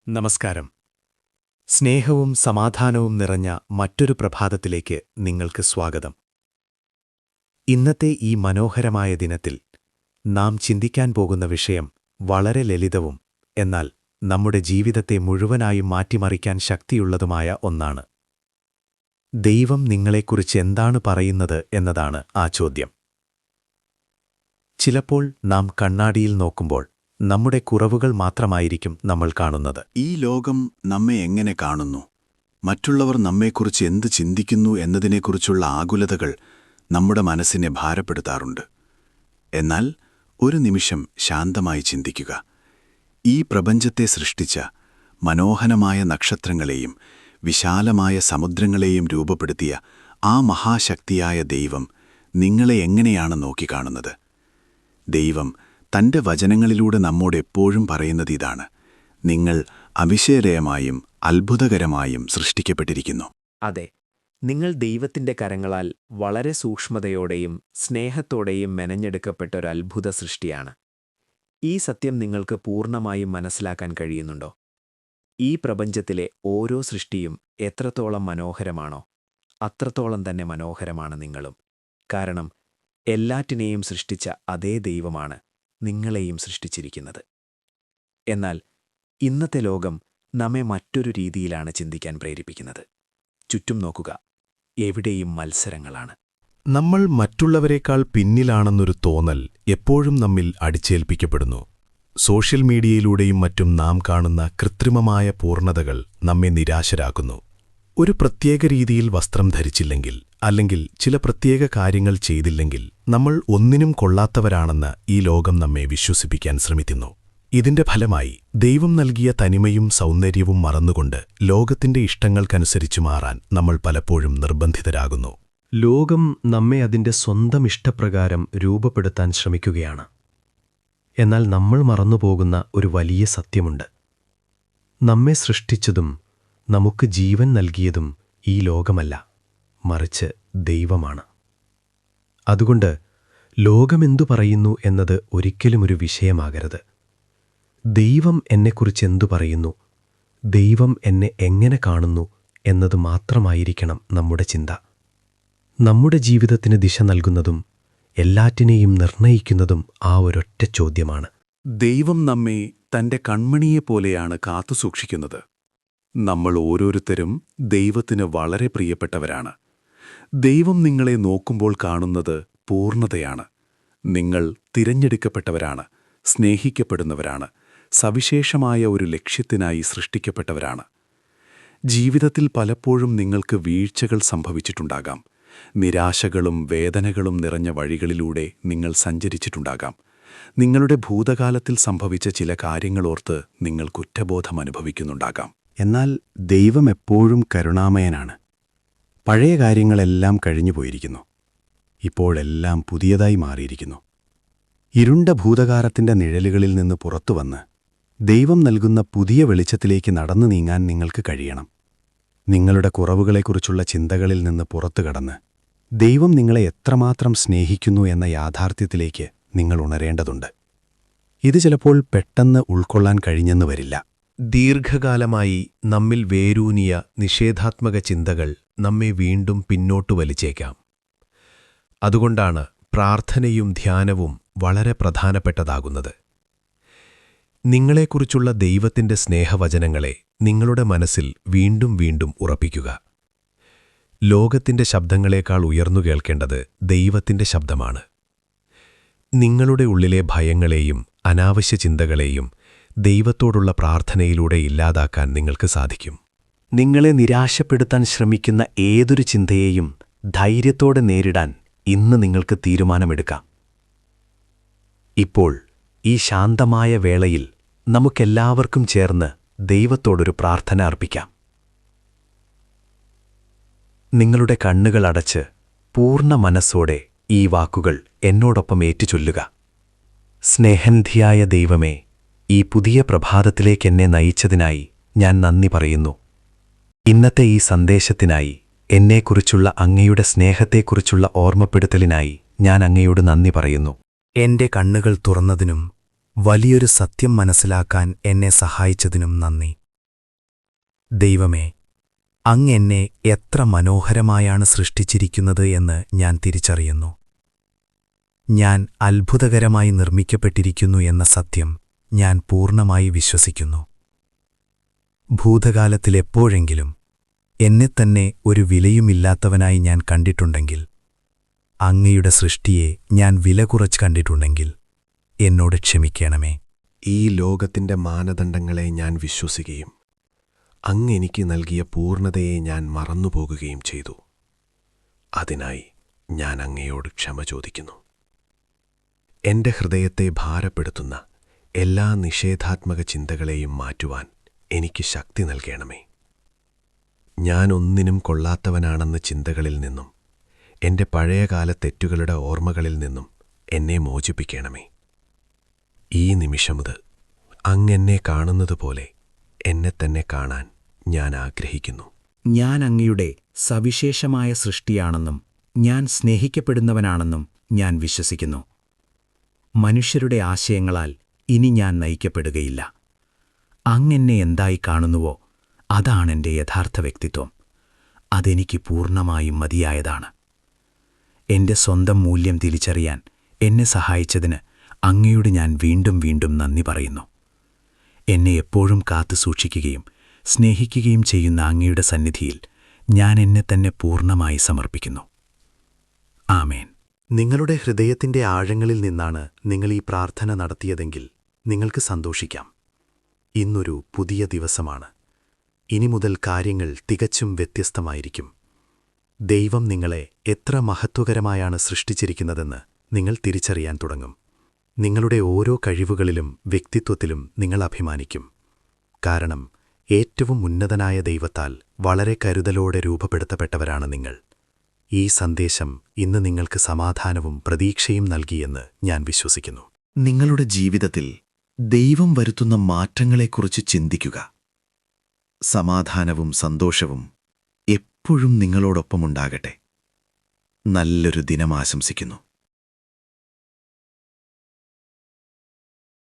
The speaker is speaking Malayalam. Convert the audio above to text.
നമസ്കാരം. സ്നേഹവും സമാധാനവും നിറഞ്ഞ മറ്റൊരു പ്രഭാതത്തിലേക്ക് നിങ്ങൾക്ക് സ്വാഗതം. ഇന്നത്തെ ഈ മനോഹരമായ ദിനത്തിൽ നാം ചിന്തിക്കാൻ പോകുന്ന വിഷയം വളരെ ലളിതവും എന്നാൽ നമ്മുടെ ജീവിതത്തെ മുഴുവനായും മാറ്റിമറിക്കാൻ ശക്തിയുള്ളതുമായ ഒന്നാണ്. ദൈവം നിങ്ങളെക്കുറിച്ച് എന്താണ് പറയുന്നത് എന്നതാണ് ആ ചോദ്യം. ചിലപ്പോൾ നാം കണ്ണാടിയിൽ നോക്കുമ്പോൾ നമ്മുടെ കുറവുകൾ മാത്രമായിരിക്കും നമ്മൾ കാണുന്നത്. ഈ ലോകം നമ്മെ എങ്ങനെ കാണുന്നു, മറ്റുള്ളവർ നമ്മെക്കുറിച്ച് എന്ത് ചിന്തിക്കുന്നു എന്നതിനെക്കുറിച്ചുള്ള ആകുലതകൾ നമ്മുടെ മനസ്സിനെ ഭാരപ്പെടുത്താറുണ്ട്. എന്നാൽ ഒരു നിമിഷം ശാന്തമായി ചിന്തിക്കുക. ഈ പ്രപഞ്ചത്തെ സൃഷ്ടിച്ച മനോഹരമായ നക്ഷത്രങ്ങളെയും വിശാലമായ സമുദ്രങ്ങളെയും രൂപപ്പെടുത്തിയ ആ മഹാശക്തിയായ ദൈവം നിങ്ങളെ എങ്ങനെയാണ് നോക്കിക്കാണുന്നത്? ദൈവം തന്റെ വചനങ്ങളിലൂടെ നമ്മോട് എപ്പോഴും പറയുന്നത് ഇതാണ്: നിങ്ങൾ അവിശ്വസനീയമായും അത്ഭുതകരമായും സൃഷ്ടിക്കപ്പെട്ടിരിക്കുന്നു. അതെ, നിങ്ങൾ ദൈവത്തിന്റെ കരങ്ങളാൽ വളരെ സൂക്ഷ്മതയോടെയും സ്നേഹത്തോടെയും മെനഞ്ഞെടുക്കപ്പെട്ട ഒരു അത്ഭുത സൃഷ്ടിയാണ്. ഈ സത്യം നിങ്ങൾക്ക് പൂർണ്ണമായും മനസ്സിലാക്കാൻ കഴിയുന്നുണ്ടോ? ഈ പ്രപഞ്ചത്തിലെ ഓരോ സൃഷ്ടിയും എത്രത്തോളം മനോഹരമാണോ അത്രത്തോളം തന്നെ മനോഹരമാണ് നിങ്ങളും. കാരണം എല്ലാറ്റിനെയും സൃഷ്ടിച്ച അതേ ദൈവമാണ് നിങ്ങളെയും സൃഷ്ടിച്ചിരിക്കുന്നത്. എന്നാൽ ഇന്നത്തെ ലോകം നമ്മെ മറ്റൊരു രീതിയിലാണ് ചിന്തിക്കാൻ പ്രേരിപ്പിക്കുന്നത്. ചുറ്റും നോക്കുക, എവിടെയും മത്സരങ്ങളാണ്. നമ്മൾ മറ്റുള്ളവരെക്കാൾ പിന്നിലാണെന്നൊരു തോന്നൽ എപ്പോഴും നമ്മിൽ അടിച്ചേൽപ്പിക്കപ്പെടുന്നു. സോഷ്യൽ മീഡിയയിലൂടെയും മറ്റും നാം കാണുന്ന കൃത്രിമമായ പൂർണ്ണതകൾ നമ്മെ നിരാശരാക്കുന്നു. ഒരു പ്രത്യേക രീതിയിൽ വസ്ത്രം ധരിച്ചില്ലെങ്കിൽ അല്ലെങ്കിൽ ചില പ്രത്യേക കാര്യങ്ങൾ ചെയ്തില്ലെങ്കിൽ നമ്മൾ ഒന്നിനും കൊള്ളാത്തവരാണെന്ന് ഈ ലോകം നമ്മെ വിശ്വസിപ്പിക്കാൻ ശ്രമിക്കുന്നു. ഇതിന്റെ ഫലമായി ദൈവം നൽകിയ തനിമയും സൗന്ദര്യവും മറന്നുകൊണ്ട് ലോകത്തിന്റെ ഇഷ്ടങ്ങൾക്കനുസരിച്ച് മാറാൻ നമ്മൾ പലപ്പോഴും നിർബന്ധിതരാകുന്നു. ലോകം നമ്മെ അതിന്റെ സ്വന്തം ഇഷ്ടപ്രകാരം രൂപപ്പെടുത്താൻ ശ്രമിക്കുകയാണ്. എന്നാൽ നമ്മൾ മറന്നുപോകുന്ന ഒരു വലിയ സത്യമുണ്ട്. നമ്മെ സൃഷ്ടിച്ചതും നമുക്ക് ജീവൻ നൽകിയതും ഈ ലോകമല്ല, മറിച്ച് ദൈവമാണ്. അതുകൊണ്ട് ലോകമെന്തു പറയുന്നു എന്നത് ഒരിക്കലും ഒരു വിഷയമാകരുത്. ദൈവം എന്നെക്കുറിച്ച് എന്തു പറയുന്നു, ദൈവം എന്നെ എങ്ങനെ കാണുന്നു എന്നത് മാത്രമായിരിക്കണം നമ്മുടെ ചിന്ത. നമ്മുടെ ജീവിതത്തിന് ദിശ നൽകുന്നതും എല്ലാറ്റിനെയും നിർണയിക്കുന്നതും ആ ഒരൊറ്റ ചോദ്യമാണ്. ദൈവം നമ്മെ തന്റെ കൺമണിയെപ്പോലെയാണ് കാത്തുസൂക്ഷിക്കുന്നത്. നമ്മൾ ഓരോരുത്തരും ദൈവത്തിന് വളരെ പ്രിയപ്പെട്ടവരാണ്. ദൈവം നിങ്ങളെ നോക്കുമ്പോൾ കാണുന്നത് പൂർണ്ണതയാണ്. നിങ്ങൾ തിരഞ്ഞെടുക്കപ്പെട്ടവരാണ്, സ്നേഹിക്കപ്പെടുന്നവരാണ്, സവിശേഷമായ ഒരു ലക്ഷ്യത്തിനായി സൃഷ്ടിക്കപ്പെട്ടവരാണ്. ജീവിതത്തിൽ പലപ്പോഴും നിങ്ങൾക്ക് വീഴ്ചകൾ സംഭവിച്ചിട്ടുണ്ടാകാം. നിരാശകളും വേദനകളും നിറഞ്ഞ വഴികളിലൂടെ നിങ്ങൾ സഞ്ചരിച്ചിട്ടുണ്ടാകാം. നിങ്ങളുടെ ഭൂതകാലത്തിൽ സംഭവിച്ച ചില കാര്യങ്ങളോർത്ത് നിങ്ങൾ കുറ്റബോധം അനുഭവിക്കുന്നുണ്ടാകാം. എന്നാൽ ദൈവം എപ്പോഴും കരുണാമയനാണ്. പഴയ കാര്യങ്ങളെല്ലാം കഴിഞ്ഞുപോയിരിക്കുന്നു. ഇപ്പോഴെല്ലാം പുതിയതായി മാറിയിരിക്കുന്നു. ഇരുണ്ട ഭൂതകാലത്തിന്റെ നിഴലുകളിൽ നിന്ന് പുറത്തുവന്ന് ദൈവം നൽകുന്ന പുതിയ വെളിച്ചത്തിലേക്ക് നടന്നു നീങ്ങാൻ നിങ്ങൾക്ക് കഴിയണം. നിങ്ങളുടെ കുറവുകളെക്കുറിച്ചുള്ള ചിന്തകളിൽ നിന്ന് പുറത്തു കടന്ന് ദൈവം നിങ്ങളെ എത്രമാത്രം സ്നേഹിക്കുന്നു എന്ന യാഥാർത്ഥ്യത്തിലേക്ക് നിങ്ങൾ ഉണരേണ്ടതുണ്ട്. ഇത് ചിലപ്പോൾ പെട്ടെന്ന് ഉൾക്കൊള്ളാൻ കഴിഞ്ഞെന്ന് വരില്ല. ദീർഘകാലമായി നമ്മിൽ വേരൂന്നിയ നിഷേധാത്മക ചിന്തകൾ നമ്മെ വീണ്ടും പിന്നോട്ടു വലിച്ചേക്കാം. അതുകൊണ്ടാണ് പ്രാർത്ഥനയും ധ്യാനവും വളരെ പ്രധാനപ്പെട്ടതാകുന്നത്. നിങ്ങളെക്കുറിച്ചുള്ള ദൈവത്തിന്റെ സ്നേഹവചനങ്ങളെ നിങ്ങളുടെ മനസ്സിൽ വീണ്ടും വീണ്ടും ഉറപ്പിക്കുക. ലോകത്തിന്റെ ശബ്ദങ്ങളെക്കാൾ ഉയർന്നു കേൾക്കേണ്ടത് ദൈവത്തിന്റെ ശബ്ദമാണ്. നിങ്ങളുടെ ഉള്ളിലെ ഭയങ്ങളെയും അനാവശ്യ ചിന്തകളെയും ദൈവത്തോടുള്ള പ്രാർത്ഥനയിലൂടെ ഇല്ലാതാക്കാൻ നിങ്ങൾക്ക് സാധിക്കും. നിങ്ങളെ നിരാശപ്പെടുത്താൻ ശ്രമിക്കുന്ന ഏതൊരു ചിന്തയെയും ധൈര്യത്തോടെ നേരിടാൻ ഇന്ന് നിങ്ങൾക്ക് തീരുമാനമെടുക്കാം. ഇപ്പോൾ ഈ ശാന്തമായ വേളയിൽ നമുക്കെല്ലാവർക്കും ചേർന്ന് ദൈവത്തോടൊരു പ്രാർത്ഥന അർപ്പിക്കാം. നിങ്ങളുടെ കണ്ണുകൾ അടച്ച് പൂർണ്ണ മനസ്സോടെ ഈ വാക്കുകൾ എന്നോടൊപ്പം ഏറ്റുചൊല്ലുക. സ്നേഹനിധിയായ ദൈവമേ, ഈ പുതിയ പ്രഭാതത്തിലേക്കെന്നെ നയിച്ചതിനായി ഞാൻ നന്ദി പറയുന്നു. ഇന്നത്തെ ഈ സന്ദേശത്തിനായി, എന്നെക്കുറിച്ചുള്ള അങ്ങയുടെ സ്നേഹത്തെക്കുറിച്ചുള്ള ഓർമ്മപ്പെടുത്തലിനായി ഞാൻ അങ്ങയോട് നന്ദി പറയുന്നു. എന്റെ കണ്ണുകൾ തുറന്നതിനും വലിയൊരു സത്യം മനസ്സിലാക്കാൻ എന്നെ സഹായിച്ചതിനും നന്ദി. ദൈവമേ, അങ്ങ് എന്നെ എത്ര മനോഹരമായാണ് സൃഷ്ടിച്ചിരിക്കുന്നത് എന്ന് ഞാൻ തിരിച്ചറിയുന്നു. ഞാൻ അത്ഭുതകരമായി നിർമ്മിക്കപ്പെട്ടിരിക്കുന്നു എന്ന സത്യം ഞാൻ പൂർണ്ണമായി വിശ്വസിക്കുന്നു. ഭൂതകാലത്തിലെപ്പോഴെങ്കിലും എന്നെത്തന്നെ ഒരു വിലയുമില്ലാത്തവനായി ഞാൻ കണ്ടിട്ടുണ്ടെങ്കിൽ, അങ്ങയുടെ സൃഷ്ടിയെ ഞാൻ വില കുറച്ച് കണ്ടിട്ടുണ്ടെങ്കിൽ എന്നോട് ക്ഷമിക്കണമേ. ഈ ലോകത്തിന്റെ മാനദണ്ഡങ്ങളെ ഞാൻ വിശ്വസിക്കുകയും അങ്ങ് എനിക്ക് നൽകിയ പൂർണ്ണതയെ ഞാൻ മറന്നുപോകുകയും ചെയ്തു. അതിനായി ഞാൻ അങ്ങയോട് ക്ഷമ ചോദിക്കുന്നു. എന്റെ ഹൃദയത്തെ ഭാരപ്പെടുത്തുന്ന എല്ലാ നിഷേധാത്മക ചിന്തകളെയും മാറ്റുവാൻ എനിക്ക് ശക്തി നൽകണമേ. ഞാൻ ഒന്നിനും കൊള്ളാത്തവനാണെന്ന ചിന്തകളിൽ നിന്നും എന്റെ പഴയകാല തെറ്റുകളുടെ ഓർമ്മകളിൽ നിന്നും എന്നെ മോചിപ്പിക്കണമേ. ഈ നിമിഷമുത് അങ്ങെന്നെ കാണുന്നതുപോലെ എന്നെ തന്നെ കാണാൻ ഞാൻ ആഗ്രഹിക്കുന്നു. ഞാൻ അങ്ങയുടെ സവിശേഷമായ സൃഷ്ടിയാണെന്നും ഞാൻ സ്നേഹിക്കപ്പെടുന്നവനാണെന്നും ഞാൻ വിശ്വസിക്കുന്നു. മനുഷ്യരുടെ ആശയങ്ങളാൽ ഇനി ഞാൻ നയിക്കപ്പെടുകയില്ല. അങ്ങെന്നെ എന്തായി കാണുന്നുവോ അതാണെന്റെ യഥാർത്ഥ വ്യക്തിത്വം. അതെനിക്ക് പൂർണ്ണമായും മതിയായതാണ്. എന്റെ സ്വന്തം മൂല്യം തിരിച്ചറിയാൻ എന്നെ സഹായിച്ചതിന് അങ്ങയോട് ഞാൻ വീണ്ടും വീണ്ടും നന്ദി പറയുന്നു. എന്നെ എപ്പോഴും കാത്തു സൂക്ഷിക്കുകയും സ്നേഹിക്കുകയും ചെയ്യുന്ന അങ്ങയുടെ സന്നിധിയിൽ ഞാൻ എന്നെ തന്നെ പൂർണ്ണമായി സമർപ്പിക്കുന്നു. ആമേൻ. നിങ്ങളുടെ ഹൃദയത്തിന്റെ ആഴങ്ങളിൽ നിന്നാണ് നിങ്ങൾ ഈ പ്രാർത്ഥന നടത്തിയതെങ്കിൽ നിങ്ങൾക്ക് സന്തോഷിക്കാം. ഇന്നൊരു പുതിയ ദിവസമാണ്. ഇനി മുതൽ കാര്യങ്ങൾ തികച്ചും വ്യത്യസ്തമായിരിക്കും. ദൈവം നിങ്ങളെ എത്ര മഹത്വകരമായാണ് സൃഷ്ടിച്ചിരിക്കുന്നതെന്ന് നിങ്ങൾ തിരിച്ചറിയാൻ തുടങ്ങും. നിങ്ങളുടെ ഓരോ കഴിവുകളിലും വ്യക്തിത്വത്തിലും നിങ്ങൾ അഭിമാനിക്കും. കാരണം ഏറ്റവും ഉന്നതനായ ദൈവത്താൽ വളരെ കരുതലോടെ രൂപപ്പെടുത്തപ്പെട്ടവരാണ് നിങ്ങൾ. ഈ സന്ദേശം ഇന്ന് നിങ്ങൾക്ക് സമാധാനവും പ്രതീക്ഷയും നൽകിയെന്ന് ഞാൻ വിശ്വസിക്കുന്നു. നിങ്ങളുടെ ജീവിതത്തിൽ ദൈവം വരുത്തുന്ന മാറ്റങ്ങളെക്കുറിച്ച് ചിന്തിക്കുക. സമാധാനവും സന്തോഷവും എപ്പോഴും നിങ്ങളോടൊപ്പമുണ്ടാകട്ടെ. നല്ലൊരു ദിനം ആശംസിക്കുന്നു.